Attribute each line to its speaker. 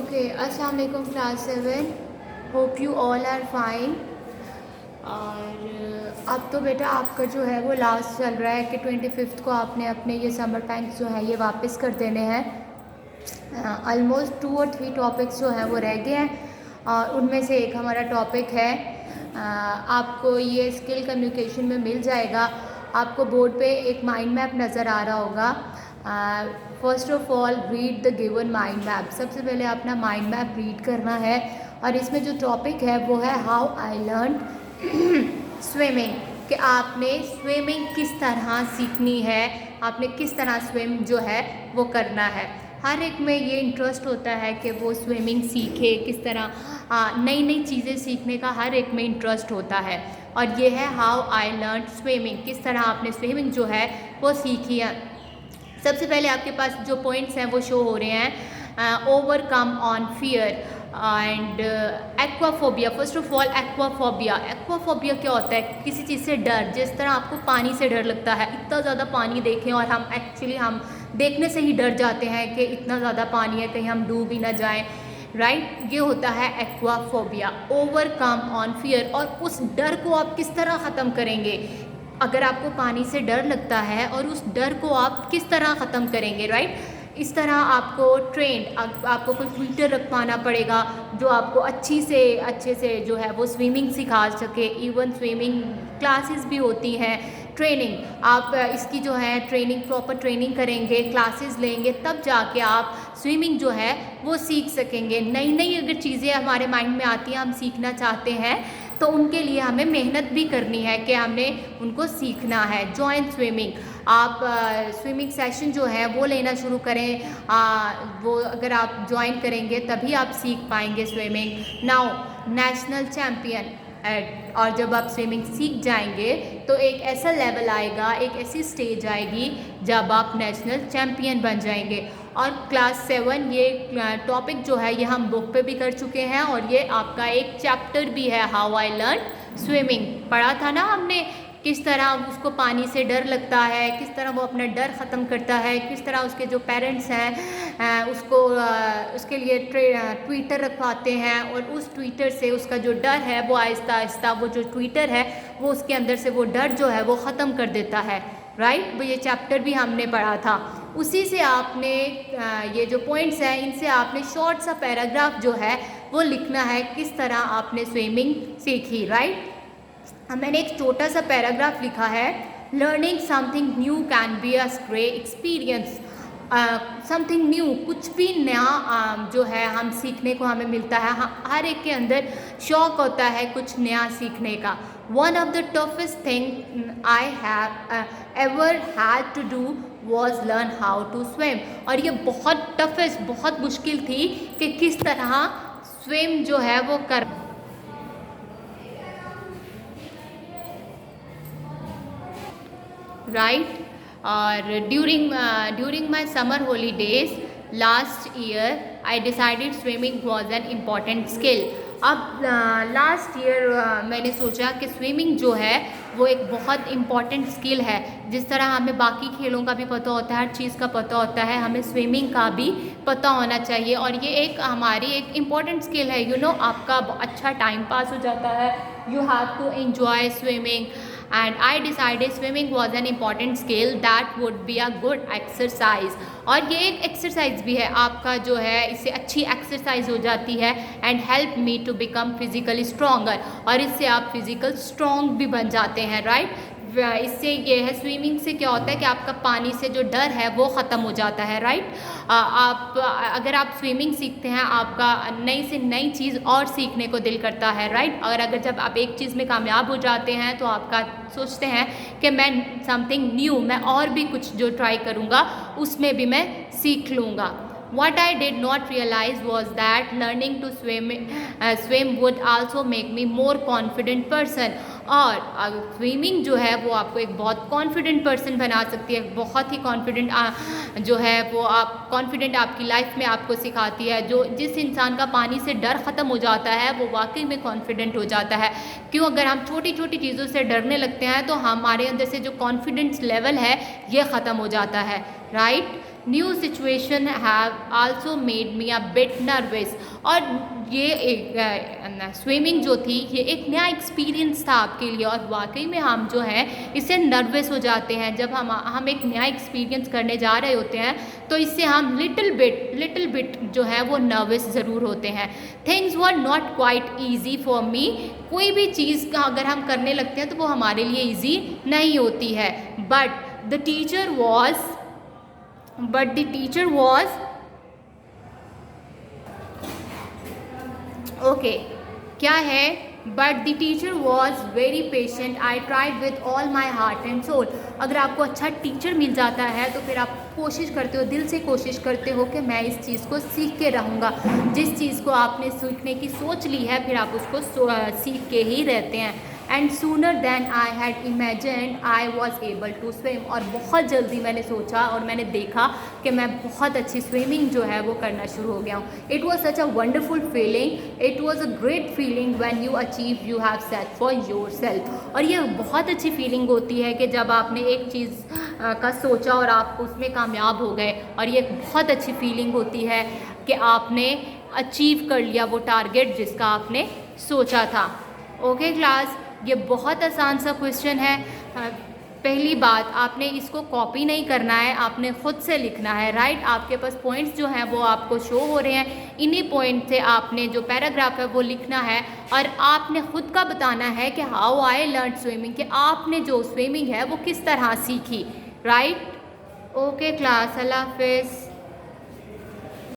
Speaker 1: Okay, अस्सलाम वालेकुम class 7। Hope you all are fine. और अब तो बेटा आपका जो है वो लास्ट चल रहा है कि 25 को आपने अपने ये समर पैंक्स जो है ये वापस कर देने हैं। ऑलमोस्ट 2 और 3 टॉपिक्स जो हैं वो रह गए हैं और उनमें से एक हमारा टॉपिक है आपको ये स्किल कम्युनिकेशन में मिल जाएगा। आपको बोर्ड पे एक माइंड मैप नज़र आ रहा होगा। First of all read the given mind map. सबसे पहले अपना माइंड मैप रीड करना है और इसमें जो टॉपिक है वो है हाउ आई लर्न स्विमिंग, कि आपने स्विमिंग किस तरह सीखनी है, आपने किस तरह स्विम जो है वो करना है। हर एक में ये इंटरेस्ट होता है कि वो स्विमिंग सीखे, किस तरह नई नई चीज़ें सीखने का हर एक में इंटरेस्ट होता है। और ये है हाउ आई लर्न स्विमिंग, किस तरह आपने स्विमिंग जो है वो सीखी है। सबसे पहले आपके पास जो पॉइंट्स हैं वो शो हो रहे हैं। Overcome on fear and aquaphobia. First of all aquaphobia. Aquaphobia क्या होता है? किसी चीज़ से डर। जिस तरह आपको पानी से डर लगता है, इतना ज़्यादा पानी देखें और हम देखने से ही डर जाते हैं कि इतना ज़्यादा पानी है, कहीं हम डूब ही ना जाएं, राइट। ये होता है एक्वाफोबिया। ओवरकम ऑन फियर, और उस डर को आप किस तरह ख़त्म करेंगे। अगर आपको पानी से डर लगता है और उस डर को आप किस तरह ख़त्म करेंगे, राइट। इस तरह आपको आपको कोई ट्यूटर रखवाना पड़ेगा जो आपको अच्छे से जो है वो स्विमिंग सिखा सके। इवन स्विमिंग क्लासेस भी होती हैं, ट्रेनिंग। आप इसकी जो है ट्रेनिंग, प्रॉपर ट्रेनिंग करेंगे, क्लासेस लेंगे, तब जाके आप स्विमिंग जो है वो सीख सकेंगे। नई नई अगर चीज़ें हमारे माइंड में आती हैं, हम सीखना चाहते हैं, तो उनके लिए हमें मेहनत भी करनी है कि हमने उनको सीखना है। Join swimming. आप स्विमिंग सेशन जो है वो लेना शुरू करें। वो अगर आप ज्वाइन करेंगे तभी आप सीख पाएंगे स्विमिंग। Now national champion. और जब आप स्विमिंग सीख जाएंगे तो एक ऐसा लेवल आएगा, एक ऐसी स्टेज आएगी जब आप नेशनल चैम्पियन बन जाएंगे। और क्लास 7 ये टॉपिक जो है ये हम बुक पे भी कर चुके हैं और ये आपका एक चैप्टर भी है, हाउ आई लर्न स्विमिंग। पढ़ा था ना हमने, किस तरह उसको पानी से डर लगता है, किस तरह वो अपना डर ख़त्म करता है, किस तरह उसके जो पेरेंट्स हैं उसके लिए ट्विटर रखवाते हैं और उस ट्विटर से उसका जो डर है वो आहिस्ता आहिस्ता वो जो ट्विटर है वो उसके अंदर से वो डर जो है वो ख़त्म कर देता है, राइट। वो ये चैप्टर भी हमने पढ़ा था। उसी से आपने ये जो पॉइंट्स हैं इनसे आपने शॉर्ट सा पैराग्राफ जो है वो लिखना है, किस तरह आपने स्विमिंग सीखी, राइट। मैंने एक छोटा सा पैराग्राफ लिखा है। Learning something new can be a great experience. Something new, कुछ भी नया जो है हम सीखने को हमें मिलता है। हर एक के अंदर शौक़ होता है कुछ नया सीखने का। One of the toughest thing I have ever had to do was learn how to swim. और ये बहुत टफेस्ट, बहुत मुश्किल थी कि किस तरह स्विम जो है वो कर, राइट। और during my summer holidays last year I decided swimming was an important skill. अब लास्ट ईयर मैंने सोचा कि स्विमिंग जो है वो एक बहुत इम्पॉर्टेंट स्किल है। जिस तरह हमें बाकी खेलों का भी पता होता है, हर चीज़ का पता होता है, हमें स्विमिंग का भी पता होना चाहिए। और ये एक हमारी एक इम्पॉर्टेंट स्किल है। आपका अच्छा टाइम पास हो जाता है। You have to enjoy swimming and I decided swimming was an important skill that would be a good exercise। और ये एक एक्सरसाइज भी है आपका जो है, इससे अच्छी एक्सरसाइज हो जाती है। And help me to become physically stronger, और इससे आप फिजिकल स्ट्रॉन्ग भी बन जाते हैं, राइट। इससे ये है, स्विमिंग से क्या होता है कि आपका पानी से जो डर है वो ख़त्म हो जाता है, राइट। अगर आप स्विमिंग सीखते हैं आपका नई से नई चीज़ और सीखने को दिल करता है, राइट। और अगर जब आप एक चीज़ में कामयाब हो जाते हैं तो आपका सोचते हैं कि मैं समथिंग न्यू, मैं और भी कुछ जो ट्राई करूँगा उसमें भी मैं सीख लूँगा। What I did not realize was that learning to swim would also make me more confident person। और स्विमिंग जो है वो आपको एक बहुत कॉन्फिडेंट पर्सन बना सकती है। बहुत ही कॉन्फिडेंट जो है वो आप कॉन्फिडेंट आपकी लाइफ में आपको सिखाती है। जिस इंसान का पानी से डर ख़त्म हो जाता है वो वाकई में कॉन्फिडेंट हो जाता है। क्यों? अगर हम छोटी छोटी चीज़ों से डरने लगते हैं तो हमारे अंदर से जो कॉन्फिडेंस लेवल है ये ख़त्म हो जाता है, right. New situation have also made me a bit nervous. और ये एक स्विमिंग जो थी ये एक नया एक्सपीरियंस था आपके लिए, और वाकई में हम जो है इससे नर्वस हो जाते हैं जब हम एक नया एक्सपीरियंस करने जा रहे होते हैं, तो इससे हम लिटिल बिट जो है वो नर्वस ज़रूर होते हैं। Things were not quite easy for me. कोई भी चीज़ का अगर हम करने लगते हैं तो वो हमारे लिए ईजी नहीं होती है। But the teacher was okay, क्या है, but the teacher was very patient, I tried with all my heart and soul. अगर आपको अच्छा टीचर मिल जाता है तो फिर आप कोशिश करते हो, दिल से कोशिश करते हो कि मैं इस चीज़ को सीख के रहूँगा। जिस चीज़ को आपने सीखने की सोच ली है फिर आप उसको सीख के ही रहते हैं। And sooner than I had imagined I was able to swim. और बहुत जल्दी मैंने सोचा और मैंने देखा कि मैं बहुत अच्छी स्विमिंग जो है वो करना शुरू हो गया हूँ। It was such a wonderful feeling, it was a great feeling when you achieve you have set for your self. और ये बहुत अच्छी फीलिंग होती है कि जब आपने एक चीज़ का सोचा और आप उसमें कामयाब हो गए, और ये बहुत अच्छी फीलिंग होती है कि आपने अचीव कर लिया वो टारगेट जिसका आपने सोचा था। ओके क्लास, ये बहुत आसान सा क्वेश्चन है। पहली बात, आपने इसको कॉपी नहीं करना है, आपने ख़ुद से लिखना है, राइट। आपके पास पॉइंट्स जो हैं वो आपको शो हो रहे हैं, इन्हीं पॉइंट से आपने जो पैराग्राफ है वो लिखना है, और आपने ख़ुद का बताना है कि हाउ आई लर्न स्विमिंग, कि आपने जो स्विमिंग है वो किस तरह सीखी, राइट। ओके क्लास, अल्लाह हाफिज़।